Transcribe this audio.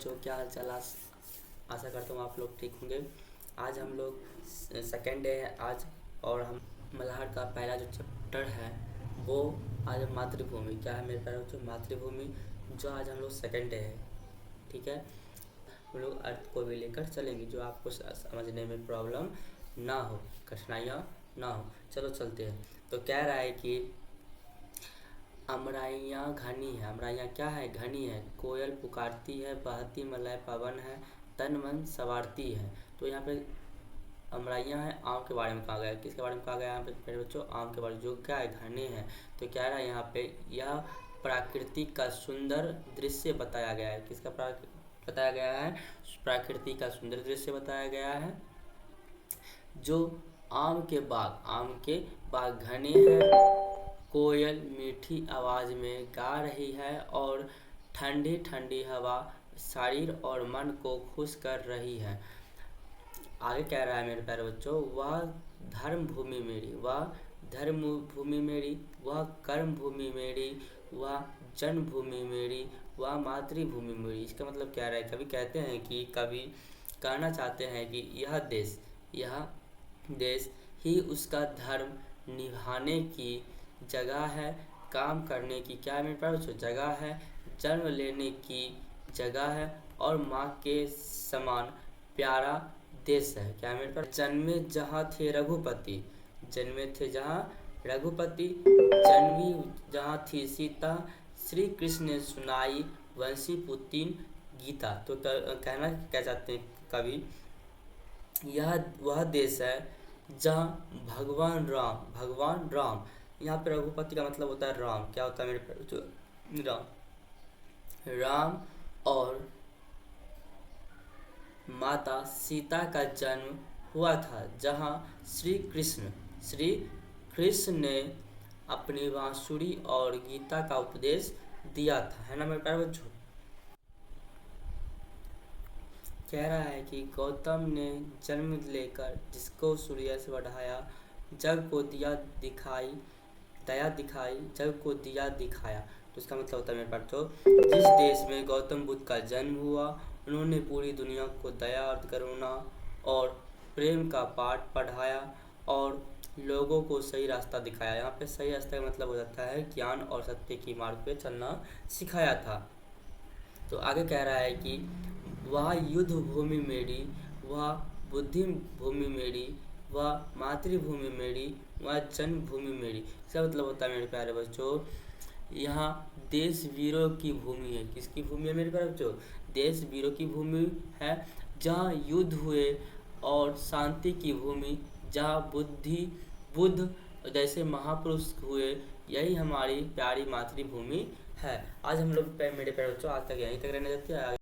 बच्चों, क्या हाल चाल। आशा करता हूँ आप लोग ठीक होंगे। आज हम लोग सेकेंड डे है आज, और हम मल्हार का पहला जो चैप्टर है वो आज मातृभूमि क्या है मेरे प्यारे बच्चों, मातृभूमि, जो आज हम लोग सेकेंड डे है। ठीक है, हम लोग अर्थ को भी लेकर चलेंगे जो आपको समझने में प्रॉब्लम ना हो, कठिनाइयाँ ना हो। चलो चलते हैं। तो कह रहा है कि अमराइयाँ घनी है। अमराइयाँ क्या है? घनी है। कोयल पुकारती है, बहती मलय पवन है, तन मन संवारती है। तो यहाँ पे अमराइयाँ है, आम के बारे में कहा गया है। किसके बारे में कहा गया है यहाँ पे मेरे बच्चों? आम के बारे में, जो क्या है? घने हैं। तो क्या रहा है यहाँ पे? यह प्रकृति का सुंदर दृश्य बताया गया है। किसका बताया गया है? प्रकृति का सुंदर दृश्य बताया गया है। जो आम के बाग घने हैं, कोयल मीठी आवाज़ में गा रही है और ठंडी ठंडी हवा शरीर और मन को खुश कर रही है। आगे कह रहा है मेरे प्यारे बच्चों, वह धर्म भूमि मेरी, वह धर्म भूमि मेरी, वह कर्म भूमि मेरी, वह जन्मभूमि मेरी, वह मातृभूमि मेरी। इसका मतलब क्या रहा है? कभी कहते हैं कि कभी कहना चाहते हैं कि यह देश ही उसका धर्म निभाने की जगह है, काम करने की क्या है मेरे पास जगह है, जन्म लेने की जगह है, और माँ के समान प्यारा देश है। क्या मेरे पास? जन्मे जहाँ थे रघुपति, जन्मे थे जहाँ रघुपति, जन्मी जहाँ थी सीता, श्री कृष्ण ने सुनाई वंशी पुतीन गीता। तो कहना क्या चाहते हैं कवि? यह वह देश है जहाँ भगवान राम, यहाँ पे रघुपति का मतलब होता है राम। क्या होता है मेरे? राम और माता सीता का जन्म हुआ था, जहाँ श्री कृष्ण ने अपनी बांसुरी और गीता का उपदेश दिया था, है ना मेरे प्यारे बच्चों। कह रहा है कि गौतम ने जन्म लेकर जिसको सूर्य से बढ़ाया, जग को दया दिखाई, जग को दिया दिखाया। तो इसका मतलब होता है मेरे पास, तो जिस देश में गौतम बुद्ध का जन्म हुआ, उन्होंने पूरी दुनिया को दया और करुणा और प्रेम का पाठ पढ़ाया और लोगों को सही रास्ता दिखाया। यहाँ पे सही रास्ता का मतलब हो जाता है ज्ञान और सत्य की मार्ग पे चलना सिखाया था। तो आगे कह रहा है कि वह युद्ध भूमि मेरी, वह बुद्धि भूमि मेरी, वह मातृभूमि मेरी, वह जन्मभूमि मेरी। इसका मतलब होता है मेरे प्यारे बच्चों, यहाँ देश वीरों की भूमि है। किसकी भूमि है मेरे प्यारे बच्चों? देश वीरों की भूमि है, जहाँ युद्ध हुए, और शांति की भूमि, जहाँ बुद्ध जैसे महापुरुष हुए। यही हमारी प्यारी मातृभूमि है। आज हम लोग मेरे प्यारे बच्चों आज तक यहीं तक रहने देते हैं।